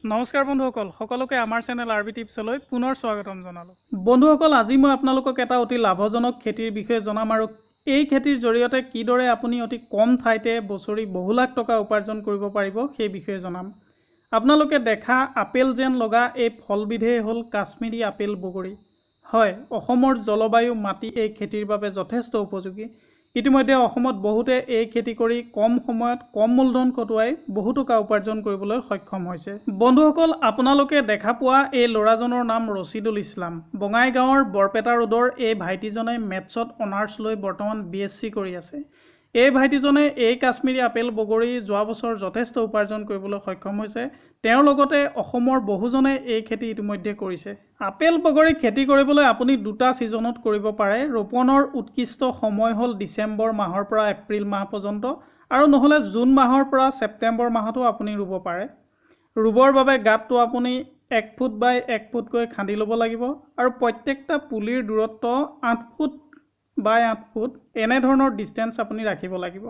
নমস্কাৰ বন্ধুসকল, সকলোকে আমাৰ চেনেল আৰবি টিপছলৈ পুনৰ স্বাগতম জনালোঁ। বন্ধুসকল, আজি মই আপোনালোকক এটা অতি লাভজনক খেতিৰ বিষয়ে জনাম আৰু এই খেতিৰ জৰিয়তে কিদৰে আপুনি অতি কম ঠাইতে বছৰি বহু লাখ টকা উপাৰ্জন কৰিব পাৰিব সেই বিষয়ে জনাম। আপোনালোকে দেখা আপেল যেন লগা এই ফলবিধেই হ'ল কাশ্মীৰী আপেল বগৰী। হয়, অসমৰ জলবায়ু মাটি এই খেতিৰ বাবে যথেষ্ট উপযোগী। ইতিমধ্যে অসমত বহুতে এই খেতি কৰি কম সময়ত কম মূলধন খটুৱাই বহু টকা উপাৰ্জন কৰিবলৈ সক্ষম হৈছে। বন্ধুসকল, আপোনালোকে দেখা পোৱা এই ল'ৰাজনৰ নাম ৰচিদুল ইছলাম। বঙাইগাঁৱৰ বৰপেটা ৰোডৰ এই ভাইটিজনে মেথছত অনাৰ্ছ লৈ বৰ্তমান BSc কৰি আছে। এই ভাইটিজনে এই কাশ্মীৰী আপেল বগৰী যোৱা বছৰ যথেষ্ট উপাৰ্জন কৰিবলৈ সক্ষম হৈছে। তেওঁৰ লগতে অসমৰ বহুজনে এই খেতি ইতিমধ্যে কৰিছে। আপেল বগৰী খেতি কৰিবলৈ আপুনি দুটা ছিজনত কৰিব পাৰে। ৰোপণৰ উৎকৃষ্ট সময় হ'ল ডিচেম্বৰ মাহৰ পৰা এপ্ৰিল মাহ পৰ্যন্ত, আৰু নহ'লে জুন মাহৰ পৰা ছেপ্টেম্বৰ মাহতো আপুনি ৰুব পাৰে। ৰুবৰ বাবে গাঁতটো আপুনি 1 ফুট বাই 1 ফুটকৈ খান্দি ল'ব লাগিব আৰু প্ৰত্যেকটা পুলিৰ দূৰত্ব 8 ফুট বাই 8 ফুট এনেধৰণৰ ডিষ্টেঞ্চ আপুনি ৰাখিব লাগিব।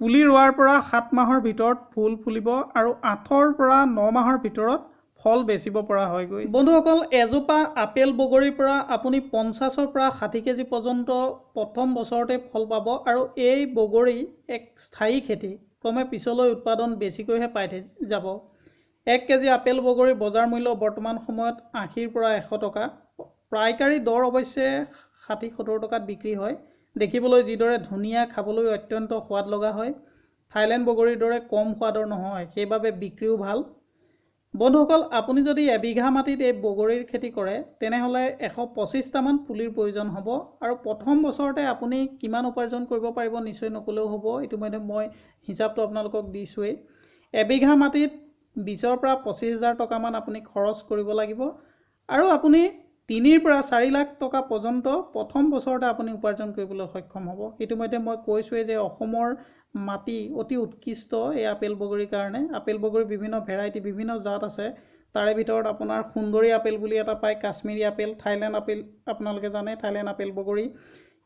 পুলি ৰোৱাৰ পৰা 7 মাহৰ ভিতৰত ফুল ফুলিব আৰু 8ৰ পৰা 9 মাহৰ ভিতৰত ফল বেচিব পৰা হয়গৈ। বন্ধুসকল, এজোপা আপেল বগৰীৰ পৰা আপুনি 50ৰ পৰা 60 কেজি পৰ্যন্ত প্ৰথম বছৰতে ফল পাব, আৰু এই বগৰী এক স্থায়ী খেতি। ক্ৰমে পিছলৈ উৎপাদন বেছিকৈহে পাই যাব। 1 কেজি আপেল বগৰীৰ বজাৰ মূল্য বৰ্তমান সময়ত 80ৰ পৰা 100 টকা। পাইকাৰী দৰ অৱশ্যে 60-70 টকাত বিক্ৰী হয়। দেখিবলৈ যিদৰে ধুনীয়া, খাবলৈ অত্যন্ত সোৱাদ লগা হয়। থাইলেণ্ড বগৰীৰ দৰে কম সোৱাদৰ নহয়, সেইবাবে বিক্ৰীও ভাল। বন্ধুসকল, আপুনি যদি এবিঘা মাটিত এই বগৰীৰ খেতি কৰে তেনেহ'লে 125টামান পুলিৰ প্ৰয়োজন হ'ব, আৰু প্ৰথম বছৰতে আপুনি কিমান উপাৰ্জন কৰিব পাৰিব নিশ্চয় নক'লেও হ'ব। ইতিমধ্যে মই হিচাপটো আপোনালোকক দিছোঁৱেই। এবিঘা মাটিত 20ৰ পৰা 25,000 টকামান আপুনি খৰচ কৰিব লাগিব, আৰু আপুনি 3ৰ পৰা 4 লাখ টকা পৰ্যন্ত প্ৰথম বছৰতে আপুনি উপাৰ্জন কৰিবলৈ সক্ষম হ'ব। ইতিমধ্যে মই কৈছোঁৱেই যে অসমৰ মাটি অতি উৎকৃষ্ট এই আপেল বগৰীৰ কাৰণে। আপেল বগৰীৰ বিভিন্ন ভেৰাইটি, বিভিন্ন জাত আছে। তাৰে ভিতৰত আপোনাৰ সুন্দৰী আপেল বুলি এটা পায়, কাশ্মীৰী আপেল, থাইলেণ্ড আপেল, আপোনালোকে জানে থাইলেণ্ড আপেল বগৰী।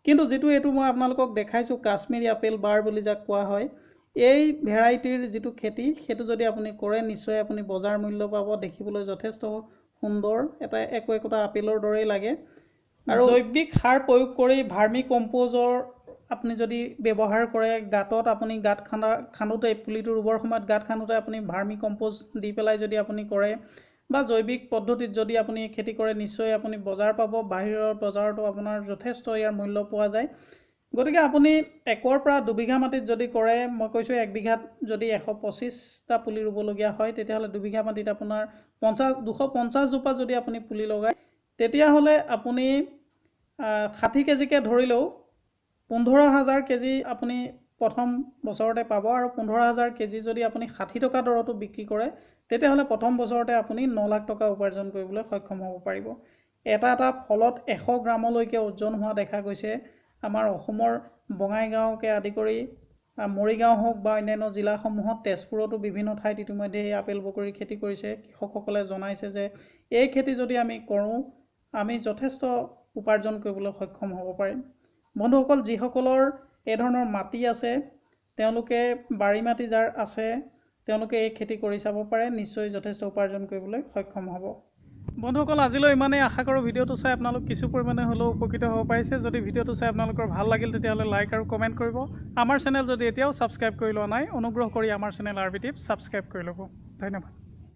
কিন্তু যিটো এইটো মই আপোনালোকক দেখাইছোঁ কাশ্মীৰী আপেল বাৰ বুলি যাক কোৱা হয়, এই ভেৰাইটিৰ যিটো খেতি সেইটো যদি আপুনি কৰে নিশ্চয় আপুনি বজাৰ মূল্য পাব। দেখিবলৈ যথেষ্ট সুন্দৰ, একোটা আপেলৰ দৰেই লাগে। আৰু জৈৱিক সাৰ প্ৰয়োগ কৰি ভাৰ্মি কম্প'জৰ আপুনি যদি ব্যৱহাৰ কৰে, গাঁতত আপুনি গাঁত খান্দোতে, পুলিটো ৰুবৰ সময়ত গাঁত খান্দোতে আপুনি ভাৰ্মি কম্প'জ দি পেলাই যদি আপুনি কৰে, বা জৈৱিক পদ্ধতিত যদি আপুনি খেতি কৰে, নিশ্চয় আপুনি বজাৰ পাব। বাহিৰৰ বজাৰতো আপোনাৰ যথেষ্ট ইয়াৰ মূল্য পোৱা যায়। গতিকে আপুনি 1ৰ পৰা 2 বিঘা মাটিত যদি কৰে, মই কৈছোঁ 1 বিঘাত যদি 125টা পুলি ৰুবলগীয়া হয়, তেতিয়াহ'লে 2 বিঘা মাটিত আপোনাৰ 250 জোপা যদি আপুনি পুলি লগায়, তেতিয়াহ'লে আপুনি 60 কেজিকৈ ধৰিলেও 15,000 কেজি আপুনি প্ৰথম বছৰতে পাব। আৰু 15,000 কেজি যদি আপুনি 60 টকা দৰতো বিক্ৰী কৰে, তেতিয়াহ'লে প্ৰথম বছৰতে আপুনি 9 লাখ টকা উপাৰ্জন কৰিবলৈ সক্ষম হ'ব পাৰিব। এটা ফলত 100 গ্ৰামলৈকে ওজন হোৱা দেখা গৈছে। আমাৰ অসমৰ বঙাইগাঁওকে আদি কৰি মৰিগাঁও হওক বা অন্যান্য জিলাসমূহত, তেজপুৰতো বিভিন্ন ঠাইত ইতিমধ্যে এই আপেল বগৰীৰ খেতি কৰিছে। কৃষকসকলে জনাইছে যে এই খেতি যদি আমি কৰোঁ, আমি যথেষ্ট উপাৰ্জন কৰিবলৈ সক্ষম হ'ব পাৰিম। বন্ধুসকল, যিসকলৰ এই ধৰণৰ মাটি আছে, তেওঁলোকে বাৰী মাটি যাৰ আছে, তেওঁলোকে এই খেতি কৰি চাব পাৰে, নিশ্চয় যথেষ্ট উপাৰ্জন কৰিবলৈ সক্ষম হ'ব। বন্ধুসকল, আজিলৈ ইমানেই। আশা কৰোঁ ভিডিঅ'টো চাই আপোনালোক কিছু পৰিমাণে হ'লেও উপকৃত হ'ব পাৰিছে। যদি ভিডিঅ'টো চাই আপোনালোকৰ ভাল লাগিল তেতিয়াহ'লে লাইক আৰু কমেণ্ট কৰিব। আমাৰ চেনেল যদি এতিয়াও ছাবস্ক্ৰাইব কৰি লোৱা নাই, অনুগ্ৰহ কৰি আমাৰ চেনেল আৰবি টিপছ ছাবস্ক্ৰাইব কৰি ল'ব। ধন্যবাদ।